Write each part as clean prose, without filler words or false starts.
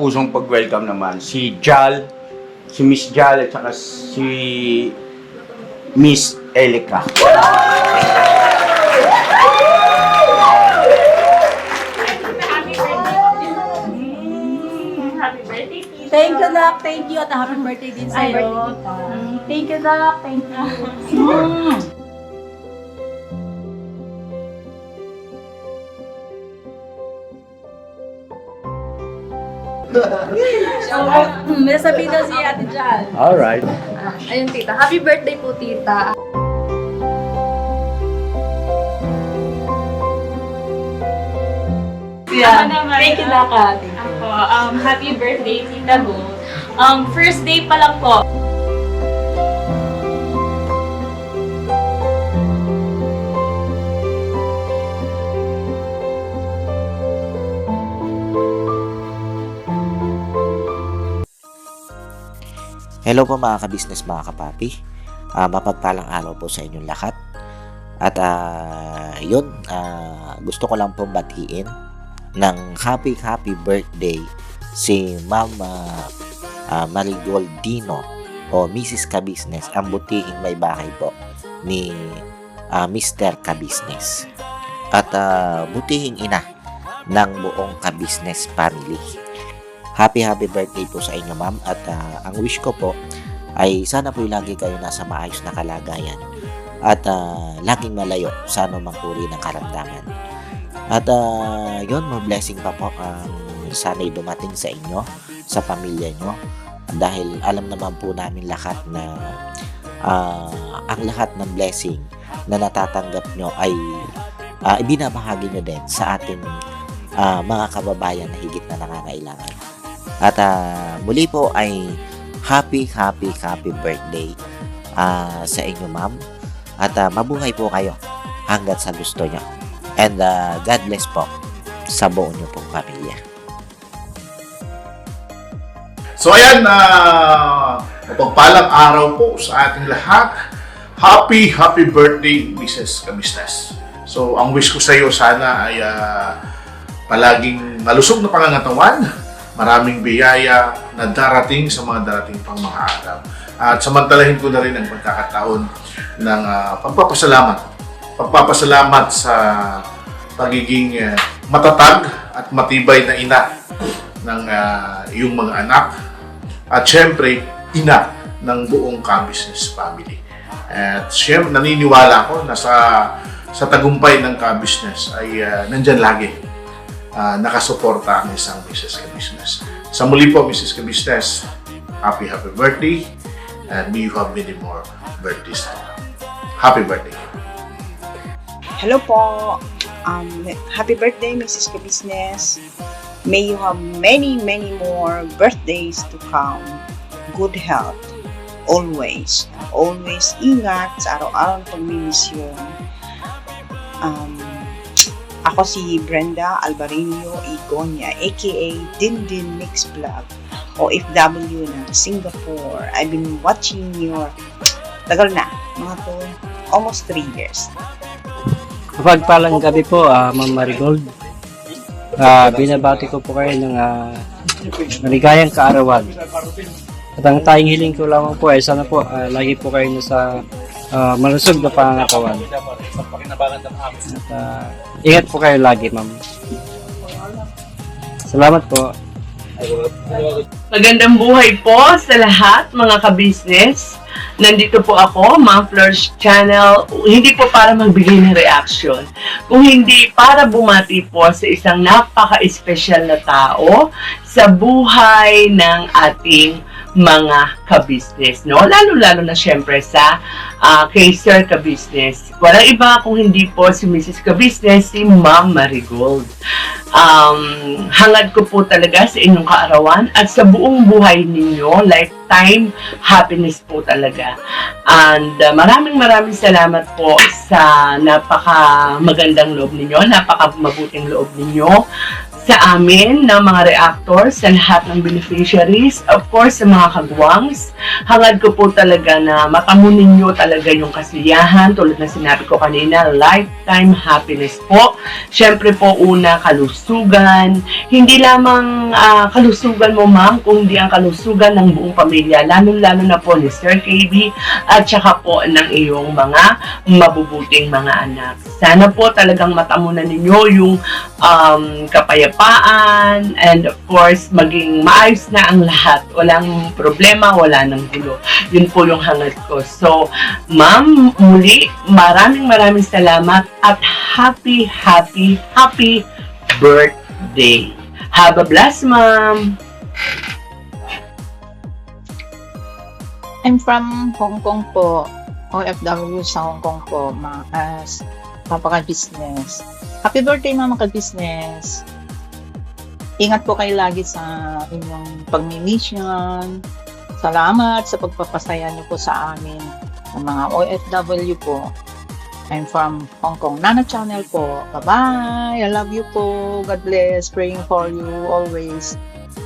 pusong pag-welcome naman si Jal, si Miss Jal at saka si Miss Elika. Happy birthday, Tita. Thank you, Doc. Thank you. At happy birthday din Ay, sa'yo. birthday, Tita. Thank you, Doc. Thank you. May sabihin daw si Ate Jal. Alright. Ayun, Tita. Happy birthday po, Tita. Yeah. naman, Thank you, Doc. Ako, happy birthday, Tita Gold. First day pa lang po. Hello po mga ka-business, mga kapapi. Mapagpalang araw po sa inyong lahat. At gusto ko lang pong batiin ng happy birthday si Ma'am Marigold Dino o Mrs. Ka-Business, ang butihing may bahay po ni Mr. Ka-Business. At butihing ina ng buong Ka-Business family. Happy birthday po sa inyo, ma'am. At ang wish ko po ay sana po lagi kayo nasa maayos na kalagayan at laging malayo sa anumang uri ng karamdaman. At yun, more blessing pa po ang sana'y dumating sa inyo, sa pamilya nyo. Dahil alam naman po namin lahat na ang lahat ng blessing na natatanggap nyo ay ibinabahagi nyo din sa ating mga kababayan na higit na nangangailangan. At muli po ay happy birthday sa inyo, ma'am. At mabuhay po kayo hanggat sa gusto nyo. And God bless po sa buo nyo pong pamilya. So ayan, mapagpalang araw po sa ating lahat. Happy birthday, Mrs. Ka-Business. So ang wish ko sa iyo sana ay palaging malusog na pangangatawan, maraming biyaya na darating sa mga darating pang mga araw. At samantalahin ko na rin ang pagkakataon ng pagpapasalamat sa pagiging matatag at matibay na ina ng iyong mga anak at syempre ina ng buong Ka-Business family. At syempre naniniwala ko na sa tagumpay ng Ka-Business ay nandyan lagi nakasuporta ang isang Mrs. Ka-Business. Sa muli po, Mrs. Ka-Business, happy birthday and may you have many more birthdays to come. Happy birthday. Hello po. Happy birthday, Mrs. Ka-Business. May you have many more birthdays to come. Good health. Always. Always ingat sa araw-araw ng pagmimisyon. Ako si Brenda Albarino Igonia, aka Dindin Mix Vlog, OFW ng Singapore. I've been watching your tagal na, almost 3 years. Mapagpalang gabi po, Ma'am Marigold. Binabati ko po kayo ng maligayang kaarawan. At ang tayong hiling ko lamang po ay sana po lagi po kayo nasa malusog na pangangatawan. At ingat po kayo lagi, ma'am. Salamat po. Magandang buhay po sa lahat, mga ka-business. Nandito po ako, Ma'am Flor's Channel, hindi po para magbigay ng reaction, kung hindi para bumati po sa isang napaka-espesyal na tao sa buhay ng ating mga ka-business, no? Lalo-lalo na syempre sa kay Sir Ka-Business. Walang iba kung hindi po si Mrs. Ka-Business, si Ma'am Marigold. Hangad ko po talaga sa inyong kaarawan at sa buong buhay ninyo, lifetime happiness po talaga. And maraming salamat po sa napaka magandang loob ninyo, napaka mabuting loob ninyo sa amin ng mga reactors, sa lahat ng beneficiaries, of course, sa mga kagwangs. Hangad ko po talaga na matamunin nyo talaga yung kasiyahan. Tulad na sinabi ko kanina, lifetime happiness po. Siyempre po, una, kalusugan. Hindi lamang kalusugan mo, ma'am, kundi ang kalusugan ng buong pamilya. Lalo-lalo na po ni Sir KB at saka po ng iyong mga mabubuting mga anak. Sana po talagang matamunan ninyo yung kapayapaan, and of course, maging maayos na ang lahat. Walang problema, wala nang gulo. Yun po yung hangad ko. So, ma'am, muli, maraming salamat at happy birthday. Have a blessed, ma'am. I'm from Hong Kong po. OFW sa Hong Kong po, as papaka-business. Happy birthday, mga ka-business. Ingat po kayo lagi sa inyong pag-mission. Salamat sa pagpapasaya niyo po sa amin, ng mga OFW po. I'm from Hong Kong. Nana Channel po. Bye-bye. I love you po. God bless. Praying for you always.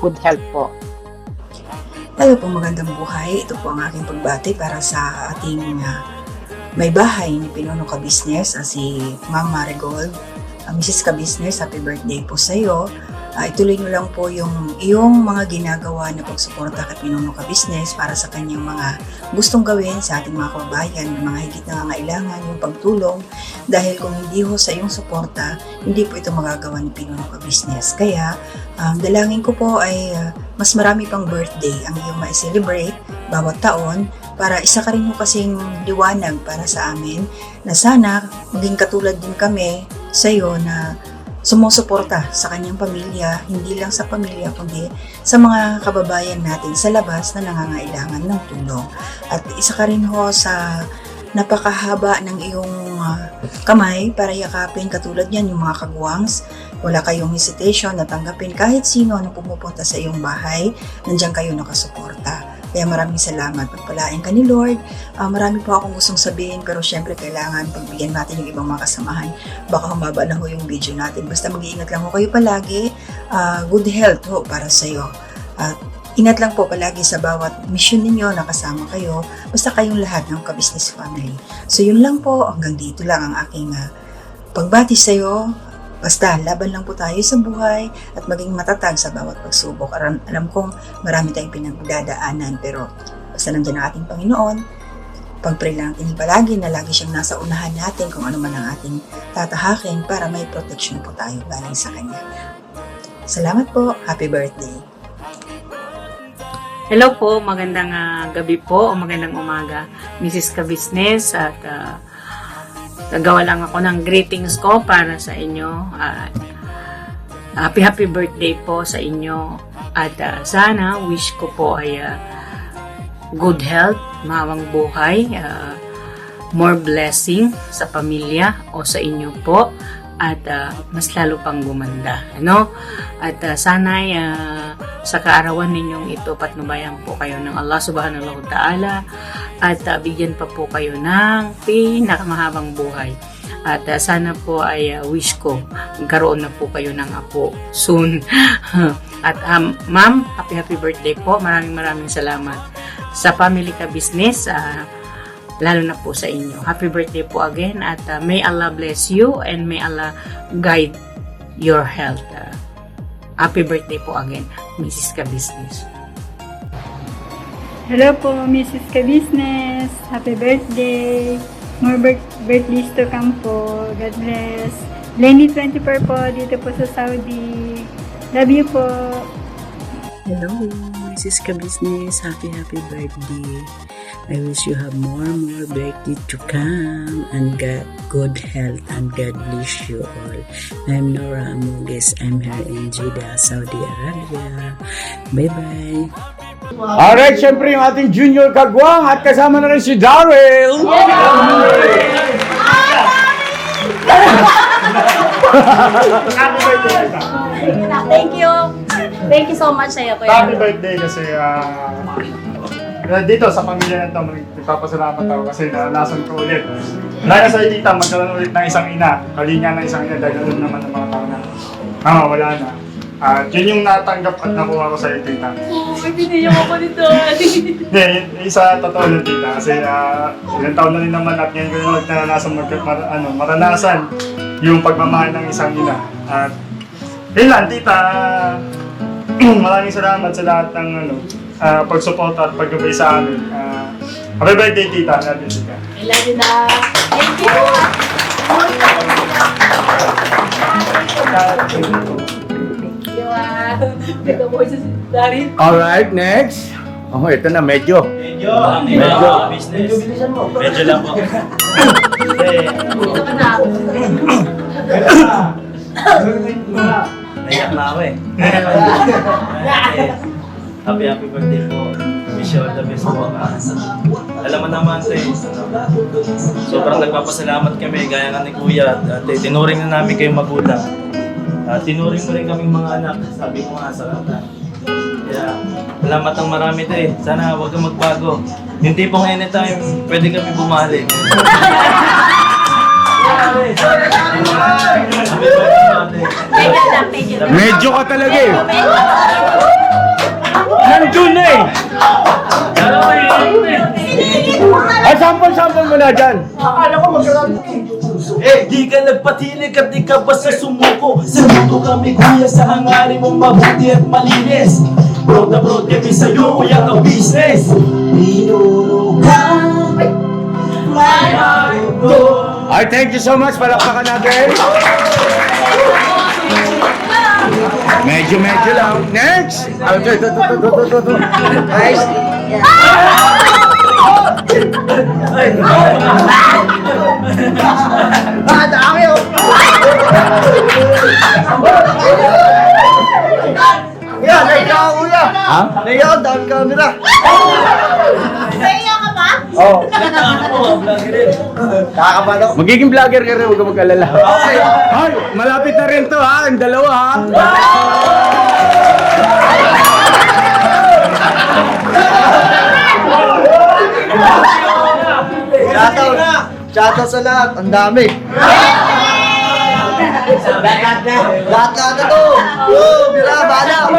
Good health po. Hello po, magandang buhay. Ito po ang aking pagbati para sa ating may bahay ni Pinuno Ka-Business, si Ma'am Marigold. Mrs. Ka-Business, happy birthday po sa iyo. Ituloy nyo lang po yung iyong mga ginagawa na pagsuporta kay Pinuno Ka-Business para sa kanyang mga gustong gawin sa ating mga kababayan, yung mga higit na nangangailangan, yung pagtulong. Dahil kung hindi ho sa iyong suporta, hindi po ito magagawa ni Pinuno Ka-Business. Kaya, dalangin ko po ay mas marami pang birthday ang iyong ma-celebrate bawat taon para isa ka rin ho kasing liwanag para sa amin na sana maging katulad din kami sa iyo na sumusuporta sa kanyang pamilya, hindi lang sa pamilya kundi sa mga kababayan natin sa labas na nangangailangan ng tulong. At isa ka rin ho sa napakahaba ng iyong kamay para yakapin katulad yan yung mga kagwangs. Wala kayong hesitation na tanggapin kahit sino na pumupunta sa iyong bahay, nandiyan kayo nakasuporta. Kaya maraming salamat. Pagpalain ka ni Lord. Marami po akong gustong sabihin pero syempre kailangan pagbigyan natin yung ibang mga kasamahan. Baka humaba na ho yung video natin. Basta mag-iingat lang ho kayo palagi. Good health ho para sa iyo. Ingat lang po palagi sa bawat mission ninyo na kasama kayo. Basta kayong lahat ng Ka-Business family. So yun lang po. Hanggang dito lang ang aking pagbati sa iyo. Basta, laban lang po tayo sa buhay at maging matatag sa bawat pagsubok. Alam kong marami tayong pinagdadaanan pero basta nandiyan ang ating Panginoon. Pag-pray lang natin palagi na lagi siyang nasa unahan natin kung ano man ang ating tatahakin para may protection po tayo galing sa Kanya. Salamat po. Happy birthday. Hello po, magandang gabi po o magandang umaga, Mrs. Ka-Business, at nagawa lang ako ng greetings ko para sa inyo. Happy birthday po sa inyo. At sana wish ko po ay good health, mawang buhay, more blessing sa pamilya o sa inyo po. At mas lalo pang gumanda. Ano? At sana sa kaarawan ninyong ito patnubayan po kayo ng Allah Subhanahu wa Ta'ala at bigyan pa po kayo ng pinakamahabang buhay. At sana po ay wish ko magkaroon na po kayo ng apo soon. At ma'am, happy birthday po. Maraming salamat sa Family Ka-Business. Lalo na po sa inyo. Happy birthday po again at may Allah bless you and may Allah guide your health. Happy birthday po again, Mrs. Ka-Business. Hello po, Mrs. Ka-Business. Happy birthday. More birthdays to come po. God bless. Lenny 24 po, dito po sa Saudi. Love you po. Hello, Mrs. Ka-Business. Happy birthday. I wish you have more birthday to come and get good health and God bless you all. I'm Nora Amuges. I'm here in Jeddah, Saudi Arabia. Bye-bye. Alright, syempre yung ating Junior Kagwang at kasama na rin si Daryl. Thank you. Thank you so much sa iyo, Kuya. Happy birthday kasi dito sa pamilya nito, magpapasalamat ako kasi naranasan ko ulit. Dahil sa tita, magkaroon ulit ng isang ina. Kalinga ng isang ina dahil doon naman ng mga tao na wala na. Yun yung natanggap at nakuha ko sa'yo, tita. Oh, may binigyan ako nito. Hindi, isa totoo yun, tita. Kasi ilang taon na rin naman at ngayon ko yung maranasan yung pagmamahal ng isang ina. At yun lang, tita. Maraming salamat sa lahat ng pagsuporta at paggabay sa amin. Happy birthday, tita. Love you, tita. I love you na. Thank you. Alright, next. Oh, ito na, medyo. Medyo lang po. Naiyak na ako eh. Happy birthday po. Wish you all the best po. Alam mo naman ito eh. Sobrang nagpapasalamat kami gaya nga ni Kuya. At tinuring na namin kayong magulang. Tinuring mo rin kaming mga anak. Sabi ko nga sa kanta. Kaya salamat ang marami ito eh. Sana huwag kang magbago. Yung tipong anytime, pwede kami bumalik. Medyo ka talaga eh. Nandun na eh. Ay, sample mo na dyan. Di ka nagpatilig at di ka basta sumuko. Sa mundo kami kuya sa hangarin mong mabuti at malinis. Broad na broad kami sa'yo kuya ka business. Tinurukan my heart go. Ay, thank you so much. Palakpakan natin. Medyo lang. Next! Ito. Guys. Dami oh! Kuya, naiya ako kuya! Ha? Naiya ako, dami camera! Naiya ka ba? Oo. Kakabalo. Magiging vlogger ka rin, huwag ka mag-alala. Ay, malapit na rin to ha, ang dalawa ha. Shoutout sa lahat, ang dami. Lahat na to. Bira, bala.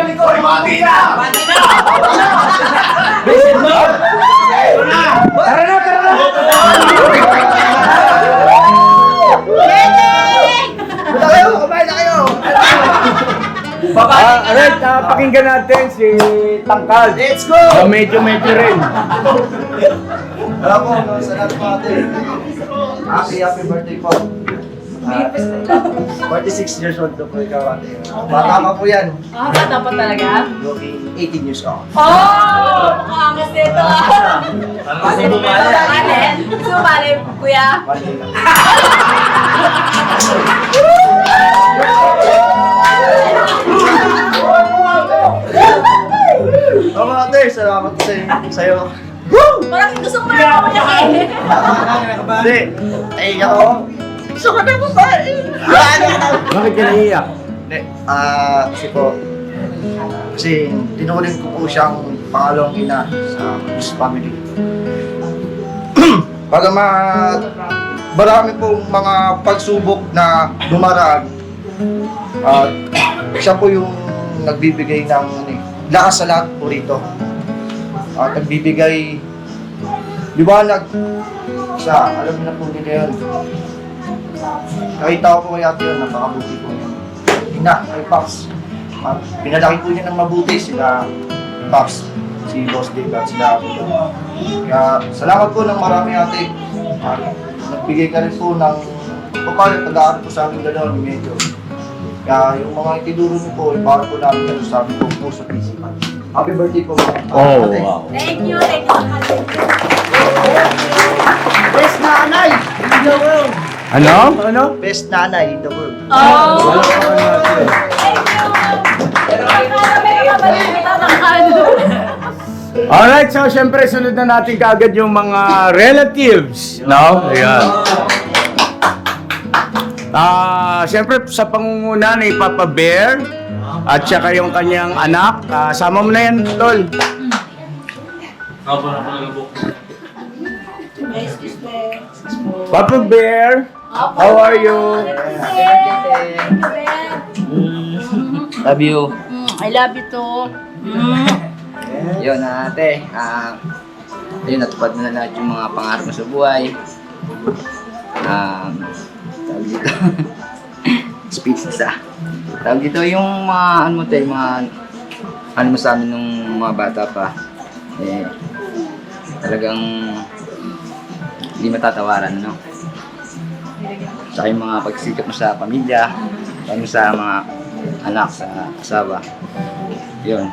Tara na! Wala kayo, kumain na kayo. Alright, pakinggan natin si Tangkal. Let's go! Medyo rin. Alam po, sa lahat po ate. Happy birthday po. 46 years old na po ikaw ate. Bata pa po yan. Bata pa talaga? Looking 18 years old. Oh! Makakas nito ah! Sumali, kuya. Mga ate, salamat sa'yo. Parang gusto ko na ako niya eh. Hindi. Ay, ako. Gusto ko na babae. Bakit ka naiiyak? Hindi. Kasi po, tinuring ko po siyang pangalawang ina sa his family. Bagamat marami pong mga pagsubok na dumaraan, siya po yung nagbibigay ng lakas sa lahat po rito. At nagbibigay liwanag sa, alam niyo na po nila yun. Nakita ko po kay ate yun, napakabuti po yun. Ina, kay Pops. Pinalaki po niya ng mabuti sila Pops, si Boss Dave at sila. Kaya salamat po ng marami ate. Nagbigay ka rin po ng pag-aaral po sa aming dalawa ni Medyo. Kaya yung mga itiduro niyo po, para po namin yung sabi ko po sa isipan. Happy birthday po. Oh, ate. wow. Thank you. Best nanay in the world. Ano? Best nanay in the world. Oh! Alright, so syempre sunod na natin kaagad yung mga relatives, no? Ayan. Syempre sa pangunguna ni Papa Bear at saka yung kanyang anak, sama mo na yan, Tol. Papa Bear, how are you? Love you. I love you too. Yun ate, yun, natupad mo na lahat yung mga pangarap mo sa buhay. Tawag dito. Speechless Tawag dito yung mga, ano mo tayo, mga, ano mo sa amin nung mga bata pa. Eh, talagang hindi matatawaran, no? Saka yung mga pagsisikap mo sa pamilya, mo sa mga anak, sa asawa. Yun.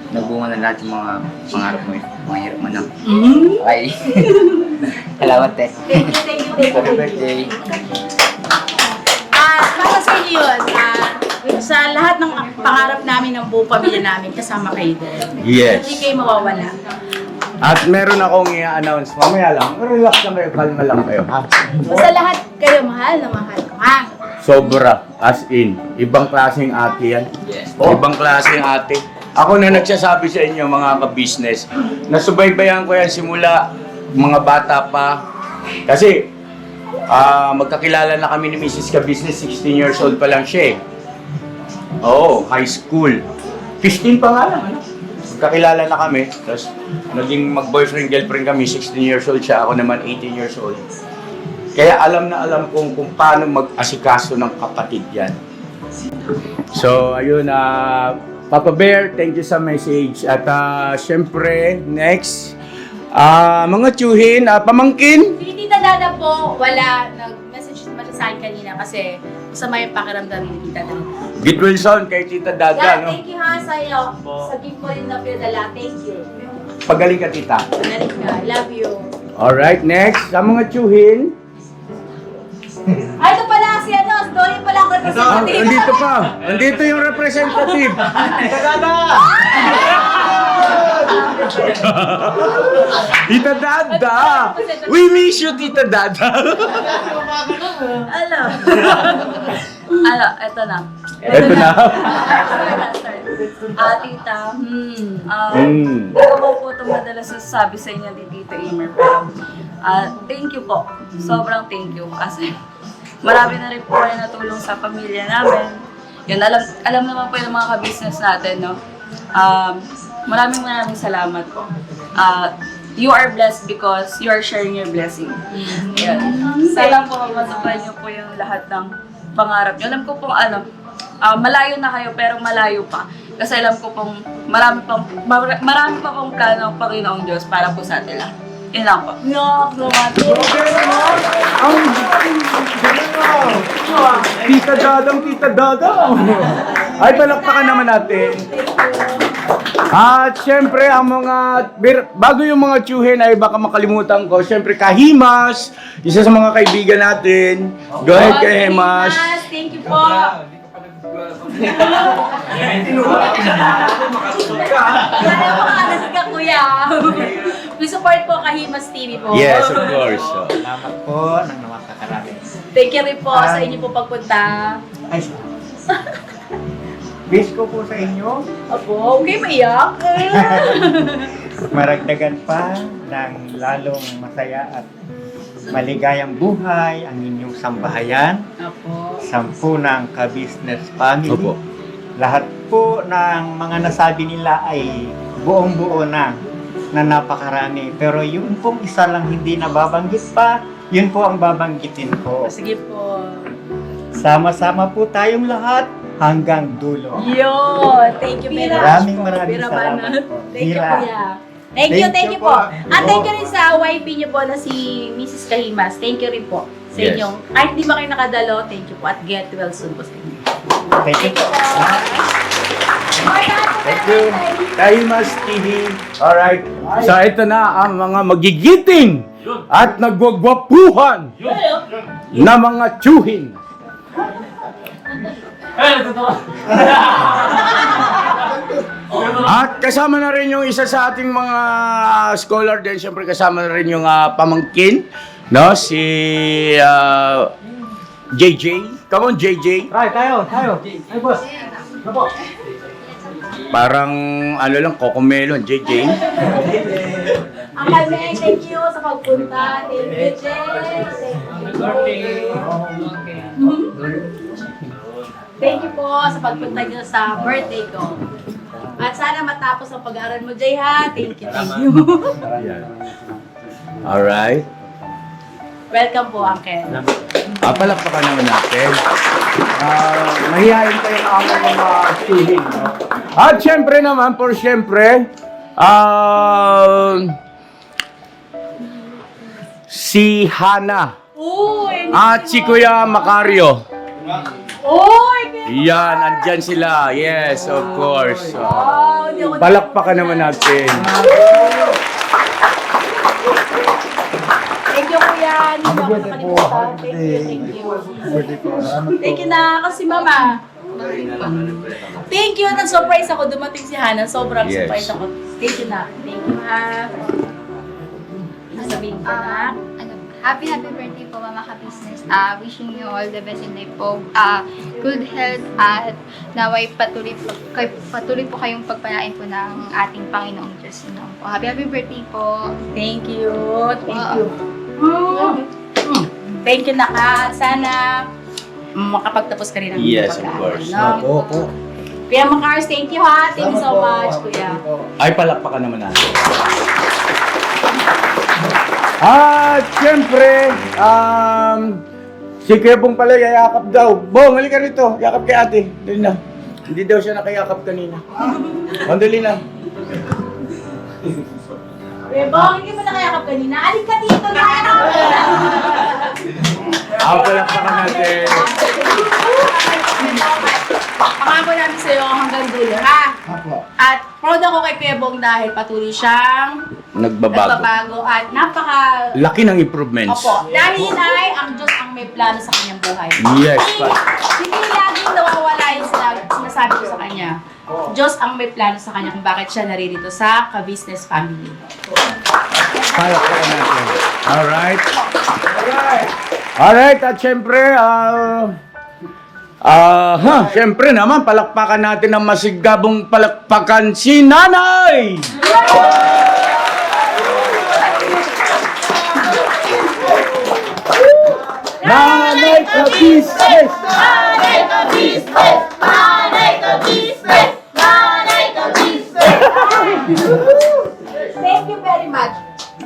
Nagbunga na lahat yung mga pangarap mo, mga hirap mo na. Okay. Salamat eh. Thank you. Happy birthday. Para sa inyo yun, sa lahat ng pangarap namin ng buong pamilya namin, kasama kayo din. Yes. Hindi kayo mawawala. At meron akong i-announce. Mamaya lang. Relax lang kayo. Kalma lang kayo. Ha? Sa lahat kayo, mahal na mahal ko, ha? Sobra. As in. Ibang klaseng ate yan. Yes. Ibang klaseng ate. Ako na nagsasabi sa inyo, mga ka-business, nasubaybayan ko yan simula mga bata pa. Kasi, magkakilala na kami ni Mrs. Ka-business, 16 years old pa lang siya eh. Oo, high school. 15 pa nga lang, ano? Magkakilala na kami, tapos naging mag-boyfriend, girlfriend kami, 16 years old siya, ako naman 18 years old. Kaya alam na alam kong kung paano mag-asikaso ng kapatid yan. So, ayun, Papa Bear, thank you sa message. At syempre, next, mga tiyuhin, pamangkin. Si Tita Dada po, wala. Nag-message naman siya sa akin kanina kasi masama yung pakiramdam ni Tita Dada. Get well sound kay Tita Dada, Yeah, no? thank you ha sa iyo. Sa gift mo rin na pinadala. Thank you. Pagaling ka, Tita. Panalig ka. Love you. Alright, next, sa mga tiyuhin. Ay, ito pala si Story pala ang representative. Andito pa. Andito yung representative. Tita Dada! Tita Dada! We miss you, Tita Dada! Alam. Ito na. Ito na. Tita, ako po itong madalas sasabi sa inyo ni Tita Emer. Thank you po. Sobrang thank you. Kasi marami na rin po kayo natulong sa pamilya namin. Yun, alam naman po yung mga ka-business natin, no? Maraming salamat po. You are blessed because you are sharing your blessing. Yan. Sana po matupad niyo po yung lahat ng pangarap niyo. Alam ko pong malayo na kayo pero malayo pa. Kasi alam ko pong marami pa pong plano ng Panginoong Diyos para po sa atin lang. Yun lang po. Tita Dada! Ay, palakpakan naman natin. At syempre, ang mga, bago yung mga tiyuhin ay baka makalimutan ko, syempre Kahimas, isa sa mga kaibigan natin. Go ahead, Kahimas. Thank you po. Ka, kuya. Please support po Kahimas TV po. Yes, of course. Salamat po ng namasakarami. Thank you rin po sa inyo po pagpunta. Ay, wish ko po sa inyo. Opo, okay, maiyak. Maragdagan pa ng lalong masaya at maligayang buhay ang inyong sambahayan. Opo. 10 ng ka-business family. Opo. Lahat po ng mga nasabi nila ay buong-buo na napakarami. Pero yun pong isa lang hindi nababanggit pa, yun po ang babanggitin ko. Sige po. Sama-sama po tayong lahat hanggang dulo. Thank you very Maraming much. salamat po. Thank you, Hila. kuya. Thank you po. At thank you rin sa YP niyo po na si Mrs. Kahimas. Thank you rin po sa Yes. inyong, kahit hindi ba kayo nakadalo, thank you po. At get well soon po sa inyo. Thank you po. Thank you. Kahimas TV. Alright. So ito na ang mga magigiting at nagwagwapuhan na mga tiyuhin. At kasama na rin yung isa sa ating mga scholar din. Siyempre kasama na rin yung pamangkin, no? Si JJ. Come on, JJ. Tayo. Ay, boss. Apo. Parang ano lang, Cocomelon, JJ. Uncle Meng, thank you sa pagpunta. Thank you, Jay. Thank you. Thank you po sa pagpunta niyo sa birthday ko. At sana matapos ang pag-aaral mo, Jay, ha? Thank you, thank you. Alright. Welcome po, Uncle. Palakpakan naman natin. Mahihayin kayo ng aming mga student. No? At syempre naman, si Hana. At si Kuya Macario. Yan, andyan sila. Yes, of course. Palakpakan naman natin. Thank you, Kuya. Hindi mo ako nakalimutan. Thank you. Thank you na ako si Mama. Thank you. Nag-surprise ako. Dumating si Hana. Sobrang Yes. surprise ako. Thank you na. Thank you, ha. Sabihin ko na. Happy birthday po, Mama Ka-Business. Wishing you all the best in life po. Good health at naway patuloy po kayong pagpalain po ng ating Panginoong Diyos. Po. Happy birthday po. Thank you. Thank you. Thank you na ka. Sana makapagtapos ka rin ng Yes, of pag-aaral, course. no? Kuya Macars, thank you, ha. Thank you so much, Kuya. Ay, palakpakan naman natin. At syempre, si Kuya Bong pala yayakap daw. Bong, halika rito. Yakap kay ate. Dali na. Hindi daw siya nakayakap kanina. Dali na. Kuya Bong, hindi mo nakayakap kanina. Alin ka dito na. Palakpakan natin. Pangako namin sa'yo hanggang dulo, ha? At proud ako kay Kuya Bong dahil patuloy siyang Nagbabago. at Laki ng improvements. Opo. Dahil ay ang Diyos ang may plano sa kanyang buhay. Yes, Hindi laging nawawala yung sinasabi ko sa kanya. Diyos ang may plano sa kanya kung bakit siya naririto sa Ka-Business family. Palakpakan natin. Alright. Alright, at syempre, syempre naman, palakpakan natin ang masigabong palakpakan si Nanay! Nanay Ka-Business! Nanay Ka-Business! Nanay Ka-Business! Nanay Ka-Business! Thank you very much.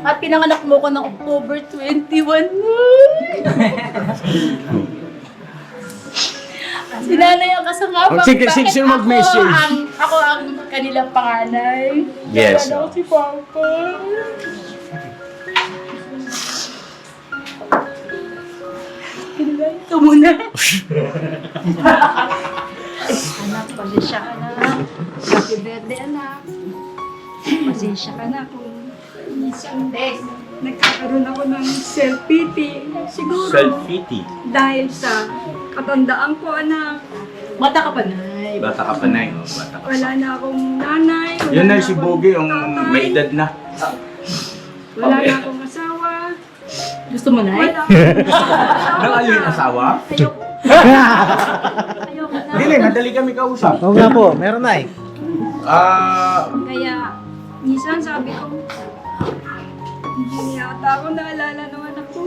At pinanganak mo ko ng October 21. Si Nanay ang kasangapang. Sige, sige, mag-message. Ako ang kanilang panganay. Yes. Ako si Papa. Ito muna. Anak, pasensya ka na. Happy birthday, anak. Pasensya ka na kung minsan nagkakaroon ako ng self-pity. Siguro Self-pity. dahil sa katandaan ko, anak. Bata ka pa, Nay. Bata ka pa, Nay. Bata ka. Wala na akong nanay. Wala Yan na na si akong Bogie, yung tatay, may edad na. Wala na akong asawa. Gusto mo, Nay? Wala. Nang ano yung asawa? Ayoko. Dili, madali kami kausap. Oo nga po, meron na eh. Kaya, minsan sabi ko, hindi yata ako naalala ng anak ko.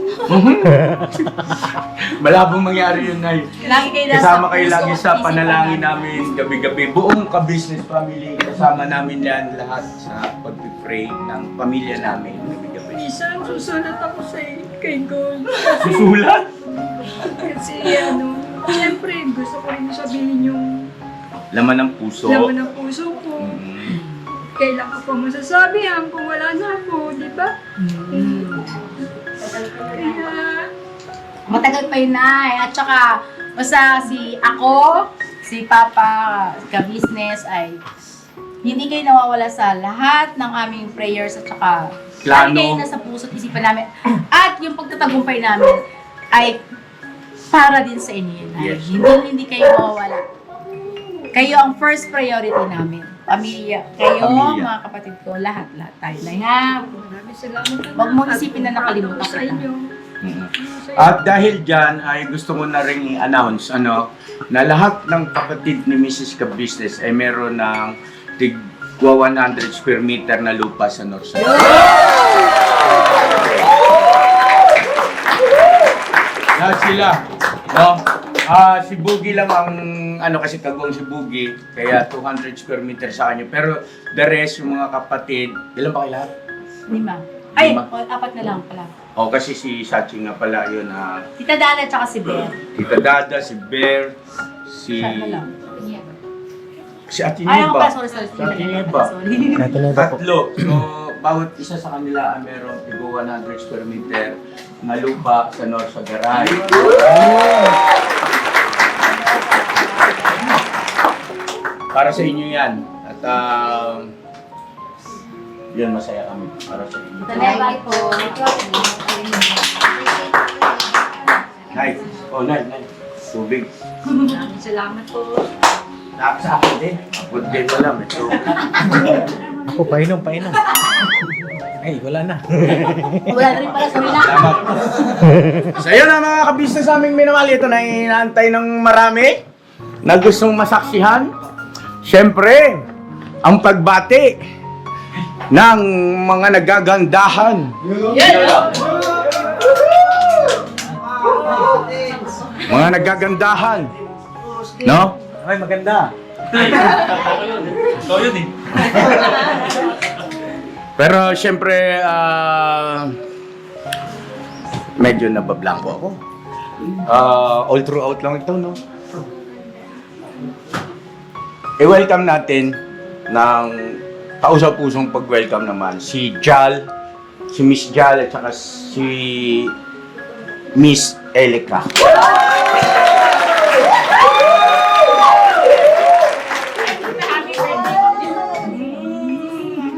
Malabong mangyari yun, Nay. Lagi kayo nasa Kasama kayo puso lagi at sa isipan panalangin namin. namin gabi-gabi. Buong Ka-Business family, kasama namin yan lahat sa pag-pray ng pamilya namin gabi-gabi. Minsan, susulat ako kay God. Susulat? Kasi siyempre gusto ko rin sabihin yung Laman ng puso. laman ng puso ko. Kailan ko pa masasabihan kung wala na ako, di ba? Kaya, Matagal pa yun, Nay. At saka, basta si Papa, Ka-Business ay hindi kayo nawawala sa lahat ng aming prayers at saka Plano. lagi kayo nasa puso't isipan namin. At yung pagtatagumpay namin ay para din sa inyo yun, Nay. Yes. Hindi kayo mawawala. Kayo ang first priority namin. Pamilya. Kayo, Pamilya. mga kapatid ko, lahat tayo, Nay, ha? maraming salamat na. Huwag mo isipin na nakalimutan sa kita. inyo. At dahil dyan, ay gusto ko na rin i-announce na lahat ng kapatid ni Mrs. Ka-Business ay meron ng tigwa 100 square meter na lupa sa North Side. Lahat sila. No? Si Boogie lang ang ano kasi kagwang si Boogie, kaya 200 square meter sa kanya. Pero the rest, yung mga kapatid, ilan ba kayo lahat? 5. Ay, Lima. 4 na lang pala. O kasi si Sachi nga pala yun na Tita Dana tsaka si Bear. Tita Dada, si Bear, si... Siya na lang. Si Ate Ay, ako Niba. pa, sorry. Si Ate Niba. Sorry. Tatlo. So, bawat isa sa kanila ay meron tigo 100 square meter na lupa sa North Sagaray. Para sa inyo yan. At yun, masaya kami para sa inyo. Salamat po. Nay, Nay. Tubig. Maraming salamat po. Sa akin din. Ako din wala. Ito. Ako, painom. Ay, wala na. Wala na rin pala sa nila. So yun ang mga kabisnes aming minamahal. Ito na inaantay ng marami na gustong masaksihan. Siyempre, ang pagbati ng mga nagagandahan. Mga nagagandahan. No? Ay, maganda. Ikaw yun eh. Pero siyempre, medyo nabablanko ako. All throughout lang ito, no? I-welcome natin ng taus-pusong pag-welcome naman si Jal, si Miss Jal at saka si Miss Elika.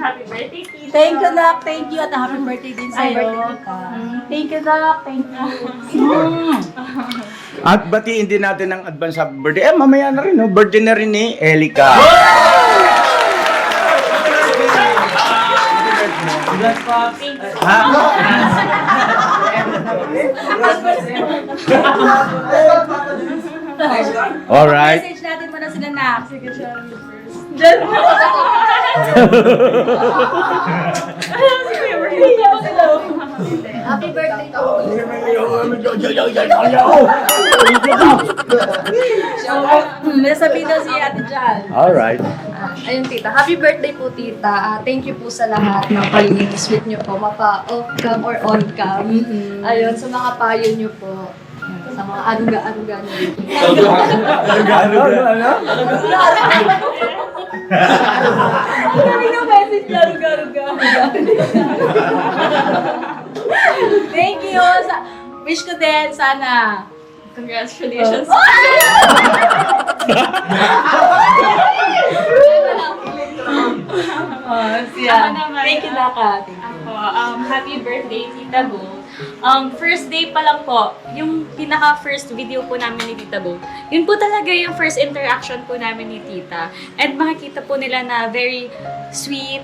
Happy birthday, Tita. Thank you, Doc. Thank you. At happy birthday din sa'yo. Thank you, Doc. Thank you. At batiin din natin ang advance happy birthday. Mamaya na rin, no? Birthday na rin ni Elika. Alright. Message natin muna sila na. Sige, Shelby first. Happy birthday to May sabihin daw si Ate Jal. Alright. Ayun, tita. Happy birthday po, tita. Thank you po sa lahat ng pagiging sweet nyo po. Mapa-off-cam or on-cam. Ayun, sa mga payo nyo po. Sa mga aruga-aruga nyo. Ang galing ng message na aruga-aruga. Thank you. Wish ko din, sana. Congratulations. Siya. Thank you, Daka. Ako, happy birthday, Tita Gold. First day pa lang po, yung pinaka-first video po namin ni Tita Gold, yun po talaga yung first interaction po namin ni Tita. And makikita po nila na very sweet,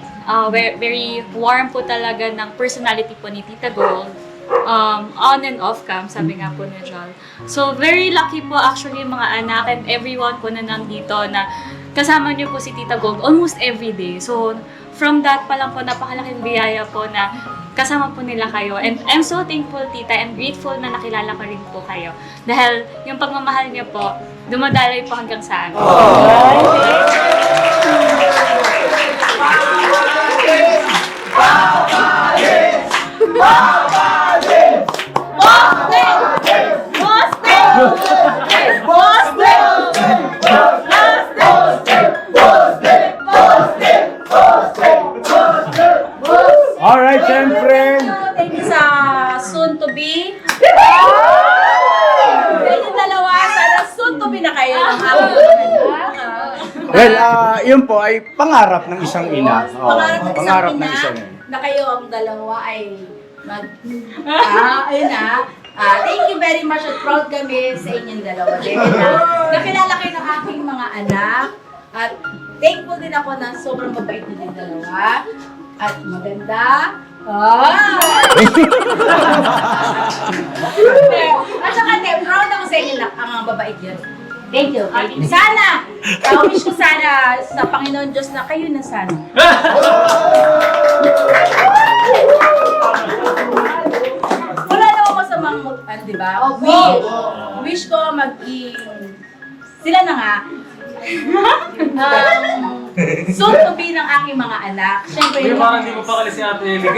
very warm po talaga ng personality po ni Tita Gold. On and off cam, sabi nga po ni John. So, very lucky po actually yung mga anak and everyone po na nandito na kasama niyo po si Tita Gold almost every day. So, from that pa lang po, napakalaking biyaya po na kasama po nila kayo. And I'm so thankful, Tita, and grateful na nakilala ko rin po kayo. Dahil yung pagmamahal niyo po, dumadaloy po hanggang sa amin. Alright, siyempre. Thank you sa soon to be. Thank you dalawa. Sana soon to be na kayo. Well, yun po ay pangarap ng isang ina. Pangarap ng ng isang ina ina. na kayo ang dalawa ay ayun na. Thank you very much at proud kami sa inyong dalawa din. Nakilala kayo ng aking mga anak at thankful din ako na sobrang mabait din dalawa at maganda. At saka, proud ako sa inyo na ang mabait yun. Thank you. Sana, wish ko sana sa Panginoon Diyos na kayo na sana. Wala naman masamang, di ba? Wish ko maging, sila na nga, Soon to be ng aking mga anak. Siyempre, Parang hindi mo pa kalis si Ate Eli.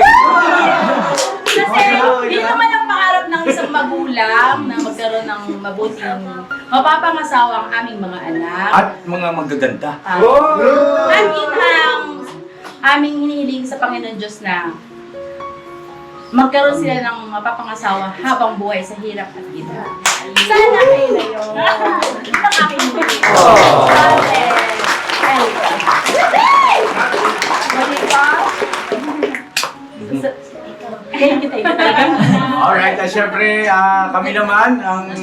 kasi yun naman ang pangarap ng isang magulang na magkaroon ng mabuting mapapangasawa ang aming mga anak. At mga magaganda. At yun ang aming hinihiling sa Panginoon Diyos na magkaroon sila ng mapapangasawa habang buhay sa hirap at gina. Sana kayo na yun. Yun ang aking hinihiling. Alright, syempre kami naman ang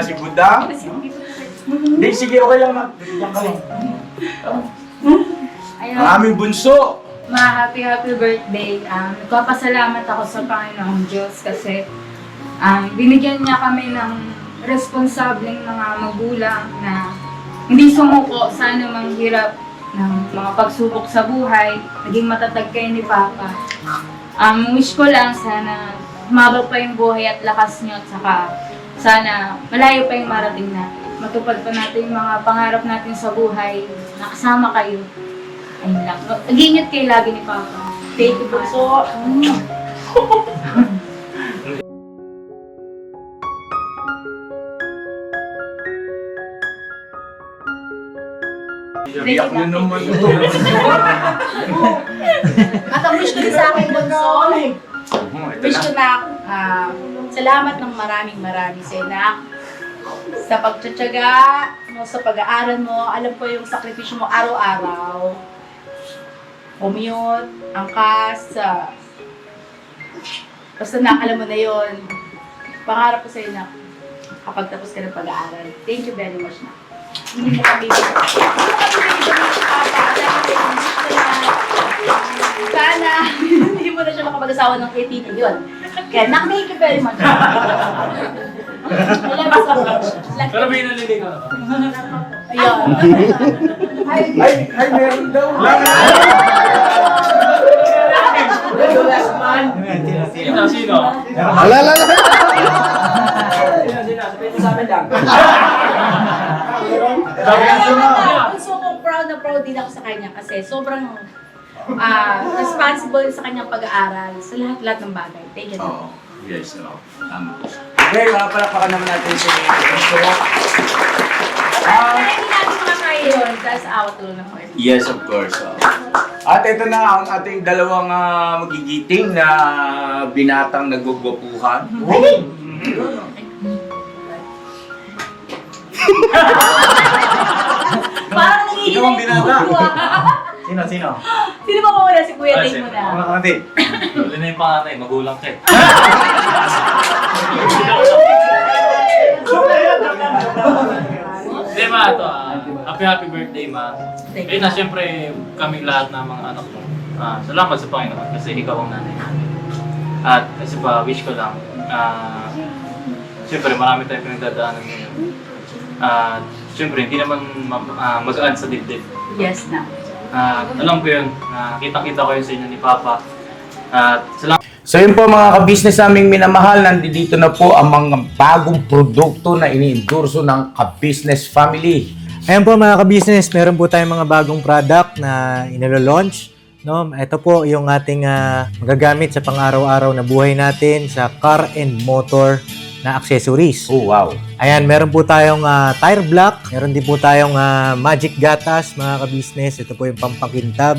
si Budang. Hindi, sige, okay lang. Diyan ka lang. Ang aming bunso. Happy birthday. Nagpapasalamat ako sa Panginoong Diyos kasi binigyan niya kami ng responsableng mga magulang na hindi sumuko sa anumang hirap ng mga pagsubok sa buhay. Naging matatag kayo ni Papa. Wish ko lang sana humaba pa yung buhay at lakas niyo at saka sana malayo pa yung marating natin. Matupad pa natin yung mga pangarap natin sa buhay. Nakasama kayo. Ayun lang. Mag-ingat kayo lagi ni Papa. Thank you po so. Iyak na naman. At ang wish ko din sa aking bunso, wish ko na salamat ng maraming sa inak sa pagtsatsaga mo, sa pag-aaral mo. Alam ko yung sakripisyo mo araw-araw. Commute, angkas, basta na, alam mo na yun. Pangarap ko sa'yo na kapag tapos ka ng pag-aaral. Thank you very much na. Hindi mo kami sana, hindi mo na siya makapag-asawa ng 18 yun. Kaya, thank you very much. Pero may nalilig ako. Ayun. Ay, meron daw. Last man. Sino? Alala. Sino? Sabihin sa amin lang. Sobrang proud na proud din ako sa kanya kasi sobrang responsible sa kanyang pag-aaral sa lahat-lahat ng bagay. Thank you. Oo. Yes, oo. Tama. Okay, palakpakan naman natin si Bunso. Hindi natin makakaya yun dahil sa awa tulong ng Lord. Yes, of course. At ito na ang ating dalawang magigiting na binatang nagugwapuhan. Parang nangihina Ikaw ang binata. Sino? Sino ba muna? Si Kuya Ting mo na. Kamati. Huli na yung panganay, magulang ka. Hindi ma, ito happy birthday ma. Eh na syempre kaming lahat ng mga anak mo. Salamat sa Panginoon kasi ikaw ang nanay namin. At kasi pa wish ko lang, syempre marami tayong pinagdadaanan ngayon. Syempre hindi naman magaan sa dibdib. Yes na. Alam ko yun, kitang-kita ko yun sa inyo ni Papa. At salamat. So yun po mga kabisnes naming minamahal, nandito na po ang mga bagong produkto na ini-endorso ng Kabisnes Family. Ayan po mga kabisnes, meron po tayong mga bagong product na inilo-launch. No? Ito po yung ating magagamit sa pang-araw-araw na buhay natin sa car and motor na accessories. Oh, wow. Ayan, meron po tayong tire block. Meron din po tayong magic gatas, mga kabisnes. Ito po yung pampakintab.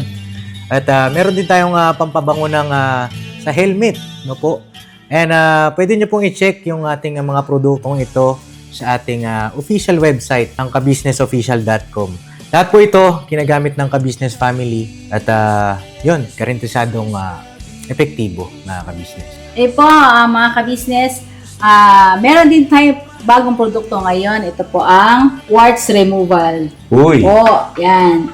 At meron din tayong pampabango ng sa helmet, no po. And pwede nyo pong i-check yung ating mga produktong ito sa ating official website, ang kabisnesofficial.com. Lahat po ito ginagamit ng Kabisnes Family at yun, garantisadong epektibo na kabisnes. Po, mga kabisnes, meron din tayo bagong produkto ngayon. Ito po ang warts removal. Uy! Po, yan.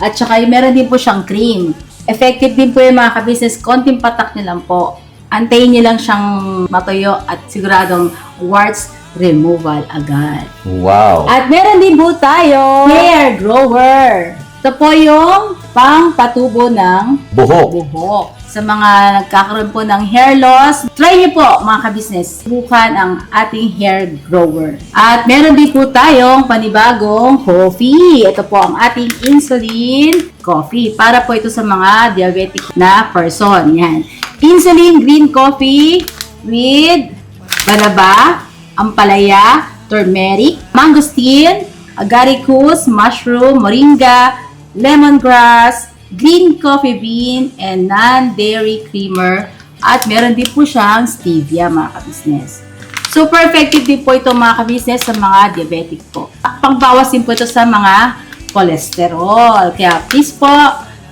At saka meron din po siyang cream. Effective din po yung mga kabisnes. Konting patak nyo lang po. Antayin nyo lang siyang matuyo at siguradong warts removal agad. Wow! At meron din po tayo hair grower. Ito po yung pang-patubo ng Buhok. Sa mga nagkakaroon po ng hair loss, try niyo po mga kabisnes, subukan ang ating hair grower. At meron din po tayong panibagong coffee. Ito po ang ating insulin coffee. Para po ito sa mga diabetic na person. Yan. Insulin green coffee with banaba, ampalaya, turmeric, mangosteen, agaricus, mushroom, moringa, lemongrass, green coffee bean, and non-dairy creamer. At meron din po siyang stevia mga kabisnes. Super effective din po ito mga kabisnes sa mga diabetic po. Pangbawas din po ito sa mga cholesterol. Kaya please po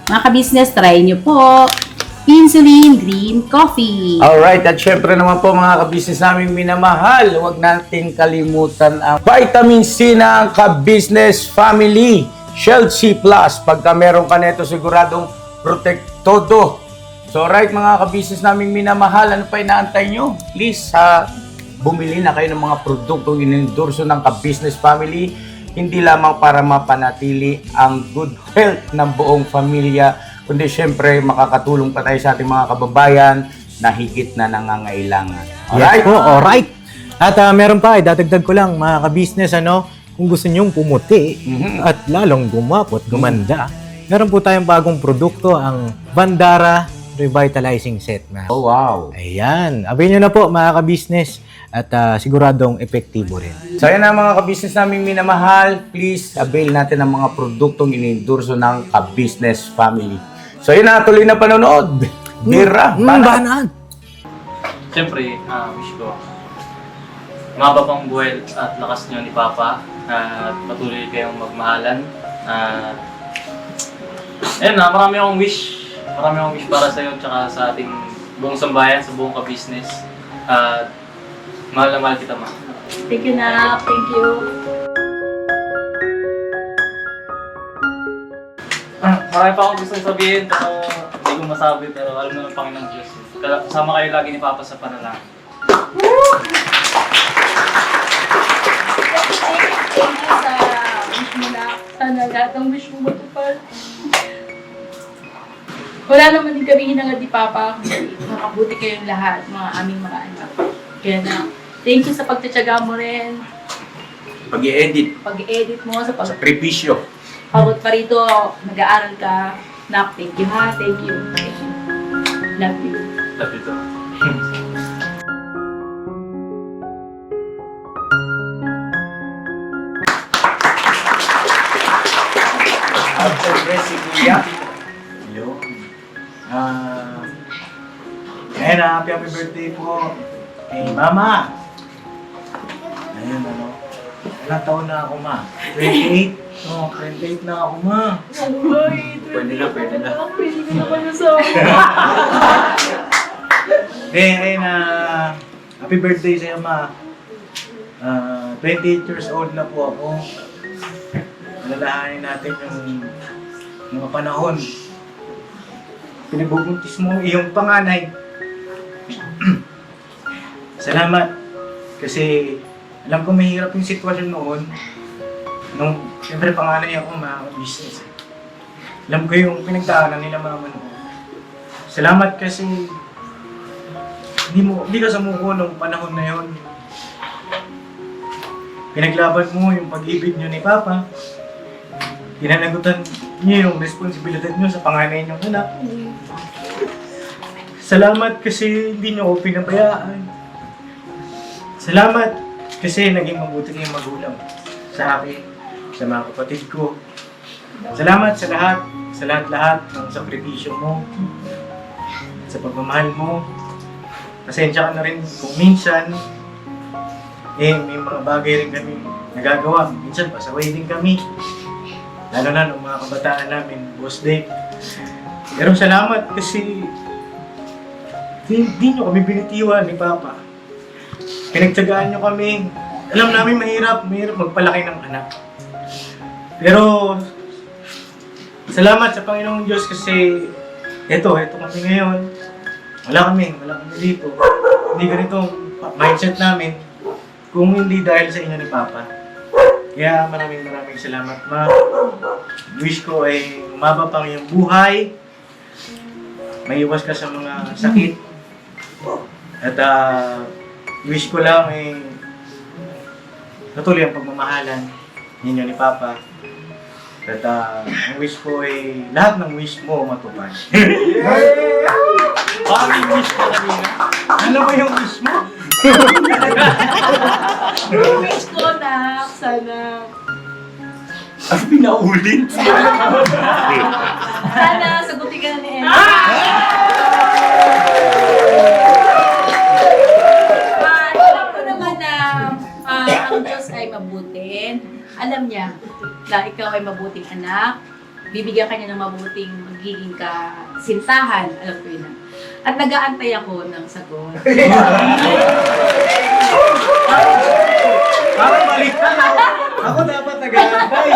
mga kabisnes, try nyo po insulin green coffee. Alright, at syempre naman po mga kabisnes naming minamahal, huwag natin kalimutan ang vitamin C ng Ka-Business Family. Shield C+, pagka meron ka nito siguradong protektodo. So right mga ka-business naming minamahal, ano pa inaantay nyo? Please, bumili na kayo ng mga produktong inendorso ng Ka-Business Family, hindi lamang para mapanatili ang good health ng buong pamilya, kundi syempre makakatulong pa tayo sa ating mga kababayan na higit na nangangailangan. Yes po, alright. At meron pa, dadagdag ko lang mga ka-business, kung gusto nyong pumuti at lalong gumapot, gumanda, meron po tayong bagong produkto, ang Bandara Revitalizing Set. Oh, wow. Ayan. Abay nyo na po mga ka-business at siguradong epektibo rin. So yan na mga ka-business naming minamahal, please avail natin ang mga produktong inendorso ng Ka-Business Family. So yun na, tuloy na panonood. Bira, banat. Siyempre, wish ko maba pang buhay at lakas nyo ni Papa at patuloy kayong magmahalan. Ayun na, marami akong wish para sa iyo at sa ating buong sambayan, sa buong ka-business. Mahal na mahal kita, Ma. Thank you na. Thank you. Marami pa akong gustong sabihin pero hindi ko masabi, pero alam na ng Panginoon Diyos. Kasama kayo lagi ni Papa sa panalangin. Thank you sa wish mo na. Sana lahat ng wish mo matupad. Wala naman din kami hinangad ni Papa. Makabuti kayong lahat, mga aming mga anak. Kaya na, thank you sa pagtityaga mo rin. Pag-i-edit mo, sa sakripisyo. Pagod pa rito, nag-aaral ka. Nak, thank you ha, thank you. Love you. Love you too. Siyempre si Kuya. Yun. Ayan na, happy birthday po. Hey, Mama! Ayan, ilang taon na ako, Ma? 28? Oo, 28 na ako, Ma. Pwede na. Pwede ka naman na sa Ayun na, happy birthday sa'yo, Ma. 28 years old na po ako. Alalahanin natin yung mga panahon. Pinagbubuntis mo iyong panganay. Salamat. Kasi alam ko mahirap yung sitwasyon noon. Nung siyempre panganay ako, mga business. Alam ko yung pinagdaanan nila mama noon. Salamat kasi hindi ka sumuko nung panahon na yun. Pinaglaban mo yung pag-ibig niyo ni Papa. Pinanagutan niyo yung responsibilidad niyo sa panganay niyong anak. Salamat kasi hindi niyo ako pinabayaan. Salamat kasi naging mabuti kayong magulang sa akin, sa mga kapatid ko. Salamat sa lahat ng sakripisyo mo, sa pagmamahal mo. Pasensya ka na rin kung minsan, may mga bagay rin kami nagagawa. Minsan pasaway din kami. Lalo na ng mga kabataan namin, Boss Dave. Pero salamat kasi hindi nyo kami binitiwan ni Papa. Pinagtyagaan nyo kami. Alam namin mahirap magpalaki ng anak. Pero salamat sa Panginoong Diyos kasi eto kami ngayon. Wala kami dito. Hindi ganito mindset namin kung hindi dahil sa inyo ni Papa. Kaya maraming salamat, Ma. Wish ko ay umaba pang iyong buhay. Maiwas ka sa mga sakit. At wish ko lang ay patuloy ang pagmamahalan ninyo ni Papa. At ang wish ko ay lahat ng wish mo matupad. Parang yung wish ko kanina. Ano ba yung wish mo? Wish ko na, sana. Ang pinaulit. Sana, sagutin ka na ni Emma. Alam ko naman na ang Diyos ay mabuti. Alam niya na ikaw ay mabuting anak. Bibigyan ka niya ng mabuting magiging kasintahan. Alam ko yun. At nag-aantay ako ng sagot. Parang baliktad ako. Ako dapat nag-aantay.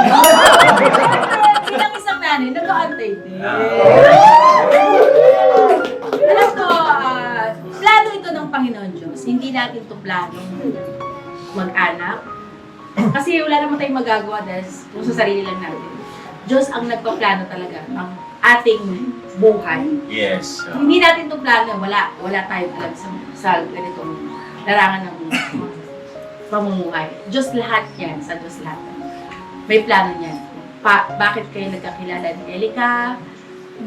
Bilang isang nanay, nag-aantay din. Alam ko, plano ito ng Panginoon Diyos. Hindi natin ito planong mag-anak. Kasi wala naman tayong magagawa dahil kung sa sarili lang natin. Diyos ang nagpaplano talaga ng ating buhay. Yes. Hindi natin ito plano. Wala tayong alam sa ganitong larangan ng pamumuhay. Diyos lahat yan. Sa Diyos lahat. May plano niyan. Bakit kayo nagkakilala ni Elica?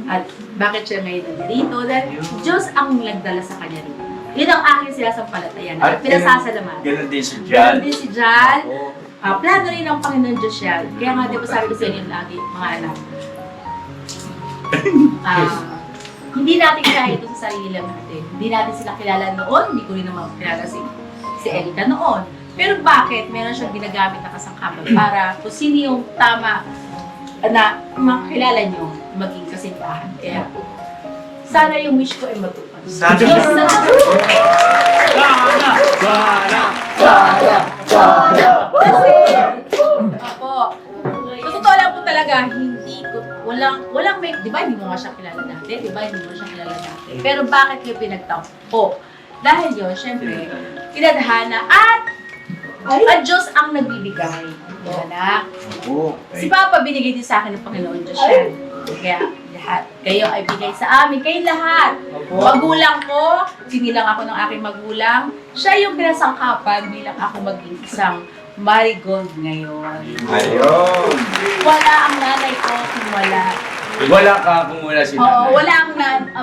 At bakit siya ngayon nandito? Dahil Diyos ang nagdala sa kanya rito. Yun ang aking sinasampalatayan. At pinasasalamat. Ganun din si Ganon Jan. din si Jan. Plano rin ng Panginoon Diyos yan. Kaya nga, di ba sabi ko sa inyo lagi, mga anak, hindi natin kaya ito sa sarili lang natin. Hindi natin sila kilala noon, hindi ko rin naman kilala si Elica noon. Pero bakit? Meron siyang ginagamit na kasangkapan para kung sino yung tama na makilala nyo, maging kasintahan. Kaya, sana yung wish ko ay matupad. Sana. Diyos na! Ako, sa totoo lang po talaga, walang may, di ba hindi mo nga siya kilala dati? Di ba hindi mo siya kilala dati? Pero bakit kayo pinagtampo? Dahil yun, syempre, tinadhana at Diyos ang nagbibigay. Anak. Si Papa binigay din sa akin ng Panginoon Diyos yan. Kaya lahat, kayo ay bigay sa amin, kayo lahat. Magulang ko, sinilang ako ng aking magulang. Siya yung pinasangkapan bilang ako maging isang marigold ngayon. Ayun. Wala ang nanay ko kung wala. Wala ka kung wala si nanay. Oo,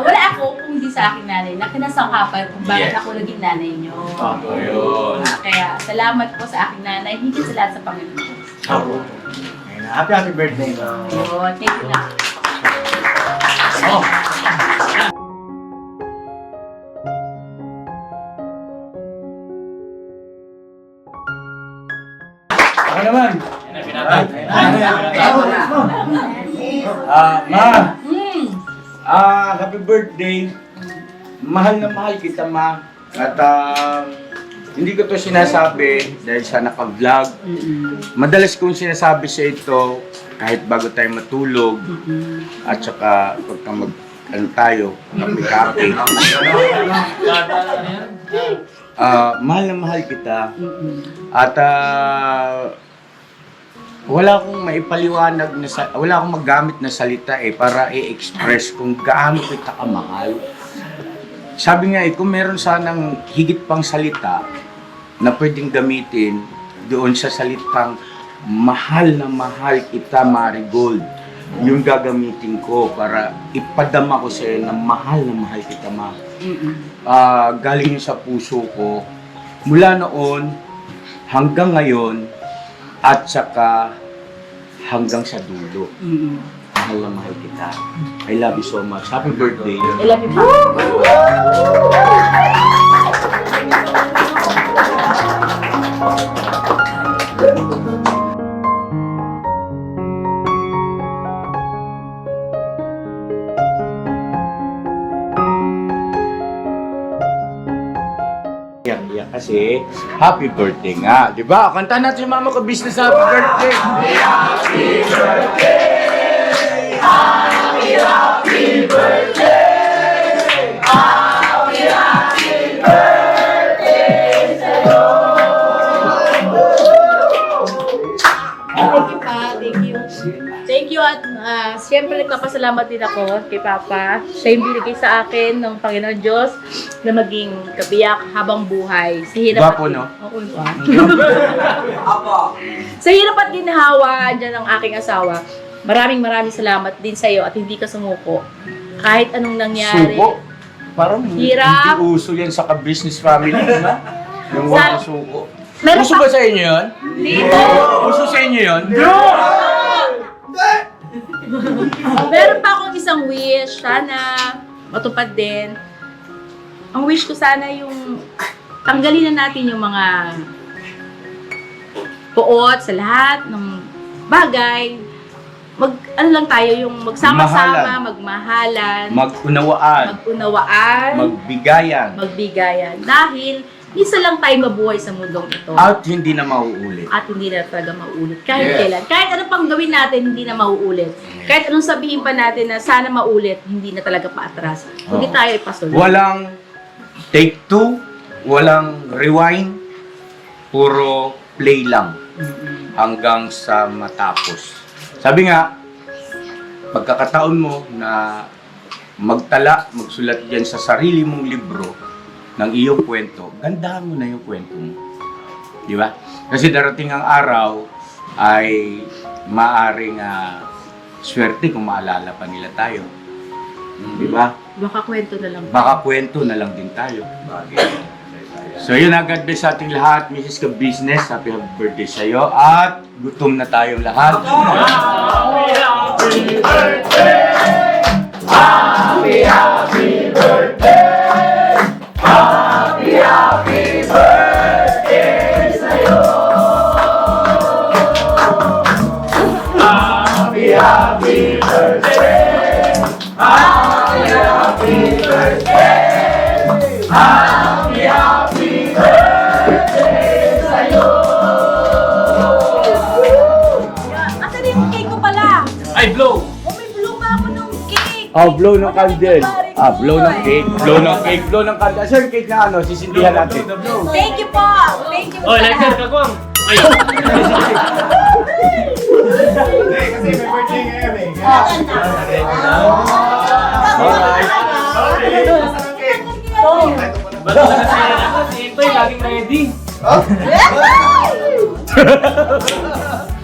wala ako kung hindi sa aking nanay na kinasangkapan kung bakit Yes. ako naging nanay niyo. Ayun. Kaya salamat po sa aking nanay, higit sa lahat sa Panginoon Diyos. Happy birthday, Ma. Yun, thank you na. Ako naman. Ma. Happy birthday. Mahal na mahal kita, Ma. At hindi ko to sinasabi dahil sa naka-vlog. Madalas kong sinasabi sa ito kahit bago tayo matulog at saka pagka tayo, kape-kape. Mahal na mahal kita. At wala akong maipaliwanag na wala akong magamit na salita para i-express kung gaano kita kamahal. Sabi nga kung meron sanang higit pang salita na pwedeng gamitin doon sa salitang mahal na mahal kita, Marigold, yung gagamitin ko para ipadama ko sa iyo na mahal kita, Ma. Galing yun sa puso ko mula noon hanggang ngayon at saka hanggang sa dulo. Mahal na mahal kita. I love you so much. Happy birthday. I love you. Iyak kasi happy birthday nga, di ba? Kanta natin yung mama ko business happy birthday. Happy birthday. Happy birthday. Happy birthday to you. Siyempre, nagpapasalamat din ako kay Papa. Siya yung binigay sa akin ng Panginoon Diyos na maging kabiyak habang buhay. Sa hirap Gwapo, no? Oo, sa hirap at ginhawa dyan ng aking asawa, maraming salamat din sa iyo at hindi ka sumuko. Kahit anong nangyari. Suko? Parang Hirap. hindi uso yan sa ka-business family, no? Yung wala suko. Meron Uso ba sa inyo yun? Dito. Uso sa inyo yun? Meron pa akong isang wish. Sana matupad din. Ang wish ko sana yung tanggalin na natin yung mga puot sa lahat ng bagay. Ano lang tayo, yung magsama-sama, magmahalan, Mag-unawaan. Magbigayan. Dahil isa lang tayo mabuhay sa mundong ito. At hindi na mauulit. At hindi na talaga mauulit. Kahit Yes. kailan. Kahit ano pang gawin natin, hindi na mauulit. Kahit anong sabihin pa natin na sana maulit, hindi na talaga paatras. Hindi tayo ipasunod. Walang take two, walang rewind, puro play lang hanggang sa matapos. Sabi nga, pagkakataon mo na magsulat yan sa sarili mong libro ng iyong kwento, gandahan mo na yung kwento mo. Di ba? Kasi darating ang araw ay maaring swerte kung maalala pa nila tayo. Di ba? Baka kwento na lang. Baka kwento na lang din tayo. So yun, God bless sa ating lahat. Mrs. Ka-Business, happy birthday sa iyo. At gutom na tayong lahat. Happy birthday! Happy birthday! Happy birthday sa'yo! Happy birthday! Happy birthday! Happy birthday sa'yo! Asan yung cake ko pala? Ay, blow! May blow pa ako ng cake. Blow ng candle. Blow ng cake. Blow ng cake. Blow ng candle. Sir, cake na sisindihan natin. Thank you po. Thank you po. Oh, lighter, kagwang! Ay! Kasi may birthday ngayon eh. Ba't na si Intoy, laging ready?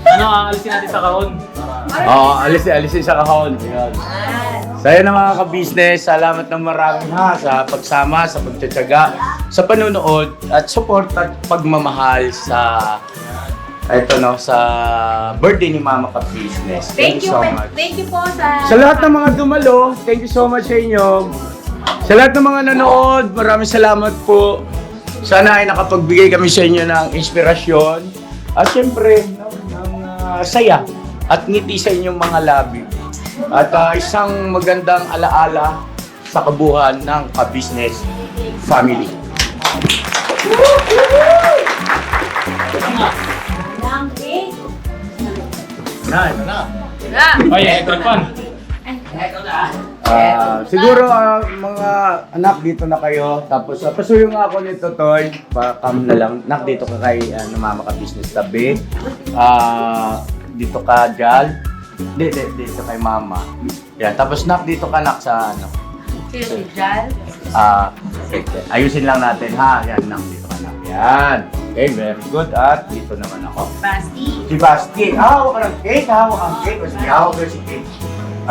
Ano, aalisin natin sa kahon? Alisin sa kahon. So yun mga ka-business, salamat ng marami sa pagsama, sa pagtsatsaga, sa panunood at support at pagmamahal sa sa birthday ni Mama Ka-Business. Thank you so much. Thank you po sa Sa lahat ng mga dumalo, thank you so much sa inyo. Sa lahat ng mga nanood, maraming salamat po. Sana ay nakapagbigay kami sa inyo ng inspirasyon at syempre ng saya at ngiti sa inyong mga labi. At isang magandang alaala sa kabuuan ng Ka-Business family. Ang cake. Na. Ay, extra pan. Siguro mga anak dito na kayo. Tapos pasuyo nga ako nito, Toy. Pakam na lang. Nak, dito ka kay Mama Ka-Business tabi. Dito ka, Jal. Dito kay Mama. Yan. Tapos nak, dito ka nak sa ano. Si Jal. Ayusin lang natin ha. Yan, nak, dito ka nak. Yan. Okay, very good. At dito naman ako. Basti. Si Basti. Hawak ka ng cake. Hawak ang cake. Sige, hawak ko si cake.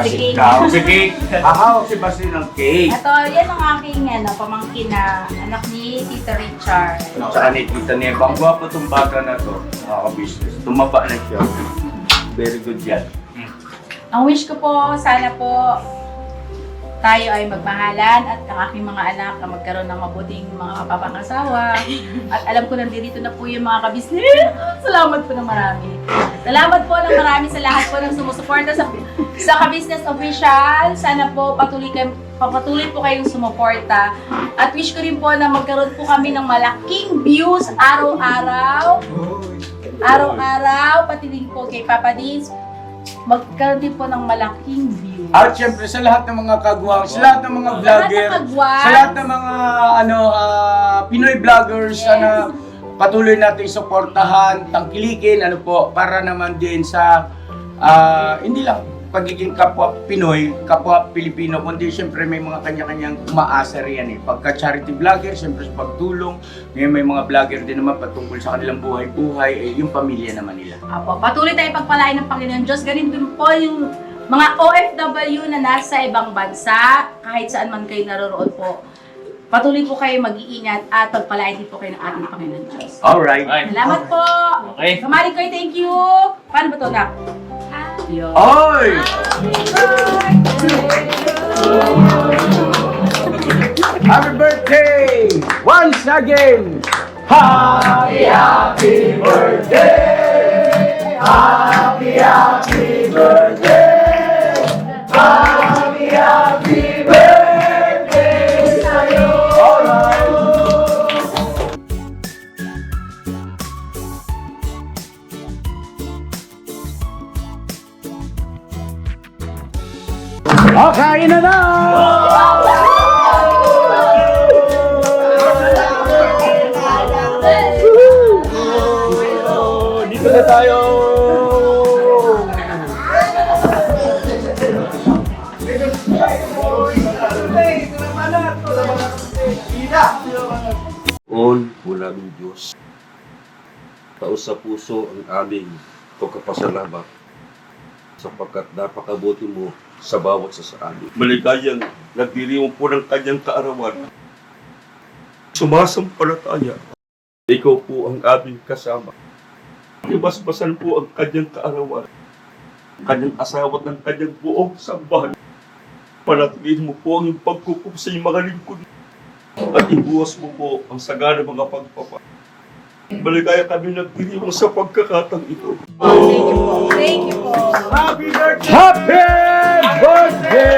Si Cake. Hawak si cake. Hawak si Basti ng cake. Ito, yan ang aking pamangkin na anak ni Tita Richard. Saka ni Tita Neva. Ang gwapo itong bata na to. Nakaka-business. Tumaba na siya. Very good yan. Ang wish ko po, sana po tayo ay magmahalan at ang aking mga anak na magkaroon ng mabuting mga kapapangasawa. At alam ko nandito na po yung mga kabisnes. Salamat po ng marami. Salamat po ng marami sa lahat po ng sumusuporta sa Ka-Business Official. Sana po patuloy po kayong sumuporta. At wish ko rin po na magkaroon po kami ng malaking views araw-araw. Araw-araw, pati din po kay Papa Dins, magkaroon din po ng malaking views. At syempre sa lahat ng mga kagwang, sa lahat ng mga vlogger, sa lahat ng mga Pinoy vloggers, sana patuloy natin suportahan, tangkilikin, para naman din sa hindi lang pagiging kapwa Pinoy, kapwa Pilipino, kundi siyempre may mga kanya-kanyang umaasa riyan eh. Pagka charity vlogger, siyempre sa pagtulong, ngayon may mga vlogger din naman patungkol sa kanilang buhay-buhay, eh, yung pamilya naman nila. Apo, patuloy tayo pagpalain ng Panginoon Diyos. Ganun din po yung mga OFW na nasa ibang bansa, kahit saan man kayo naroroon po. Patuloy po kayo mag-iingat at pagpalain din po kayo ng ating Panginoon Diyos. Alright. Salamat po! Okay. Kamali ko, thank you! Paano ba ito, Nak? Oy! Happy birthday! Once again! Happy, happy birthday! Happy, happy birthday! Happy, happy birthday sa'yo! Alright! Okay na na! Dito na tayo! On mula ng Diyos. Taos sa puso ang aming pagkapasalamat sapagkat napakabuti mo sa bawat isa sa amin. Maligayang nagdiriwang po ng kanyang kaarawan. Sumasampalataya. Ikaw po ang aming kasama. Ibasbasan po ang kanyang kaarawan. Kanyang asawa at ng kanyang buong sambahan. Panatilihin mo po ang iyong pagkukup sa iyong mga lingkod. At ibuwas mo po ang sagana mga pagpapa. Maligaya kami nagdiriwang sa pagkakataong ito. Thank you po. Happy birthday! Happy birthday!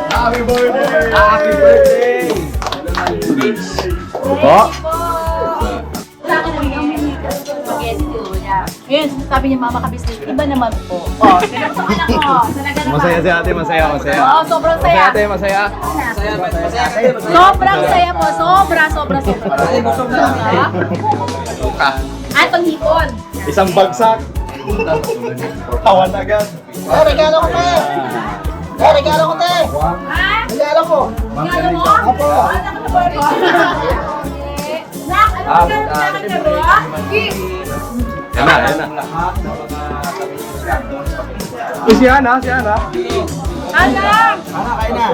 Happy birthday! Happy birthday! Po? Sa akin naman yung spaghetti ko niya. Ngayon, sabi niya, mama ka-business, iba naman po. Oh, ganun sa anak ko. Talaga naman. Masaya si ate, masaya, masaya. Oo, sobrang saya. Masaya ate, masaya. Sobrang saya po. Sobra. Atong hipon. Isang bagsak. Tawan agad. Regalo ko, te. Regalo ko, te. Ha? Regalo ko. Regalo mo? Opo. Ano ka na ba? Nak, ano ka na ba? Yan na. Si Ana. Ana! Kain na.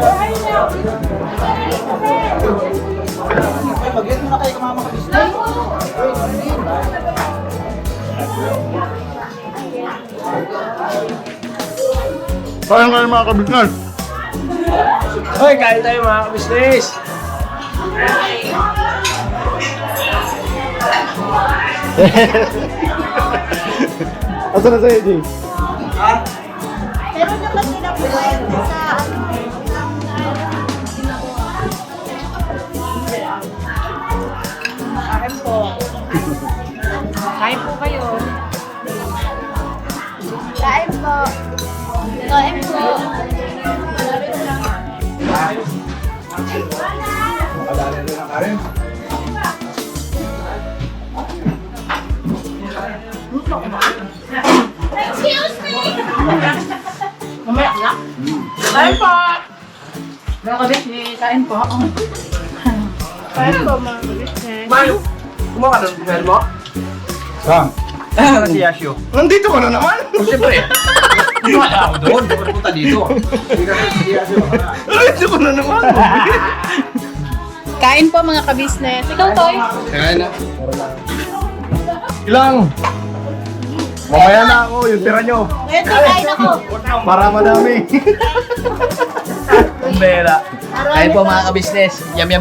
Mag-get mo na kayo kumama ka business. Kaya kayo mga kabignan. Hoy, kain tayo mga ka-business! Asa na sa'yo, Jay? Meron naman sila po sa Kain po. Kain po kayo. Kain po. Kain po. Makadali rin ang karin. Excuse me! Mamaya na. Kain po! Mga kabisnes, kain po. Kain po mga kabisnes. Mayo, kumawa ka ng buhel mo? Sam. Si Yasio. Nandito ka na naman! Siyempre. Hindi ka ako doon. Hindi ka punta dito. Nandito ka na naman. Kain po mga kabisnes. Ikaw, Toy? Kaya na. Ilang? Mamaya na ako, yung tira nyo. Ngayon, kain ako. Para madami. Kumbera. Kain po mga kabisnes. Yum.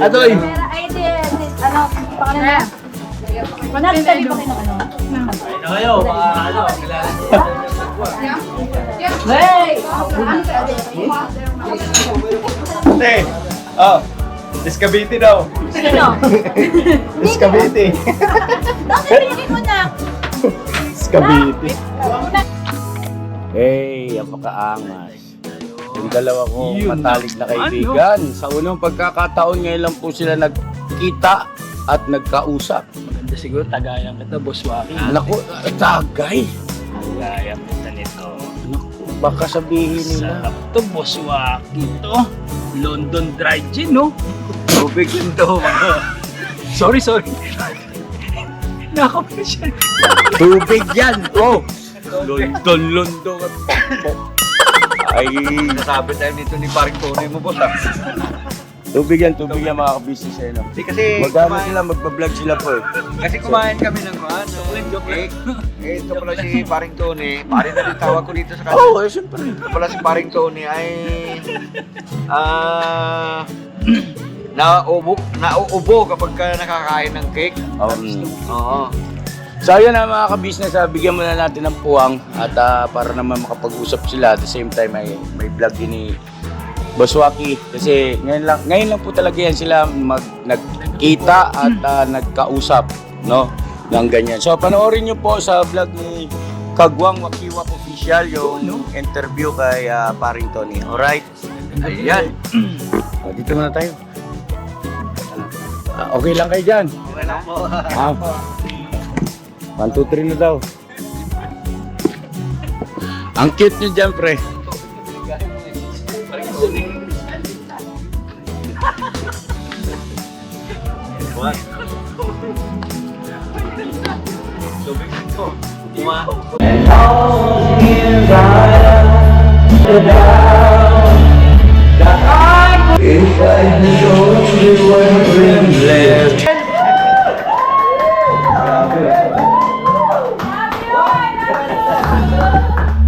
Atoy. Ay, ano, pangalan na? Managtali pa kayo ng ano? Kain na kayo, mga kilala niyo. Hey! Ate. Oh. Discavite daw. Sino? Discavite. Bakit pinigin mo na? Discavite. Hey, ang makaangas. Yung dalawa ko matalik na kaibigan. Sa unang pagkakataon ngayon lang po sila nagkita at nagkausap. siguro tagayan kita, Boss Waki. Naku, tagay. Tagayan kita nito. Baka sabihin nila. Sarap to, Boss Waki to. London Dry Gin, no? Tubig yun to. Sorry. Nakapresyon. Tubig yan, bro. London. Ay, Nasabi tayo nito ni paring Tony mo, boss. tubig yan mga ka-business eh, no? Di kasi magbablog sila po eh. Kasi kumain kami ng cake. Ito pala si paring Tony. Paring na rin tawag ko dito sa kanya. Oo, siyempre. Ito pala si paring Tony ay nauubo kapag ka nakakain ng cake. Oo. So ayun na mga ka-business, bigyan muna natin ng puwang at para naman makapag-usap sila at the same time ay may vlog din ni Boss Waki kasi ngayon lang po talaga yan sila nagkita at nagkausap, no, ng ganyan. So panoorin nyo po sa vlog ni Kagwang Wakiwak Official yung interview kay paring Tony. Alright? Ayan. Dito muna tayo. Okay lang kayo dyan? Okay lang po. 1, 2, 3 na daw. Ang cute nyo dyan, pre.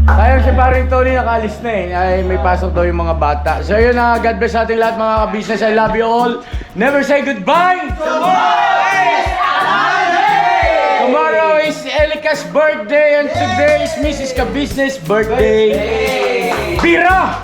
Sayang si paring Tony nakalis na eh. Ay, may pasok daw yung mga bata. So yun na, God bless ating lahat mga ka-business. I love you all. Never say goodbye. Tomorrow is Elika's birthday and today is Mrs. Ka-business birthday. Pira!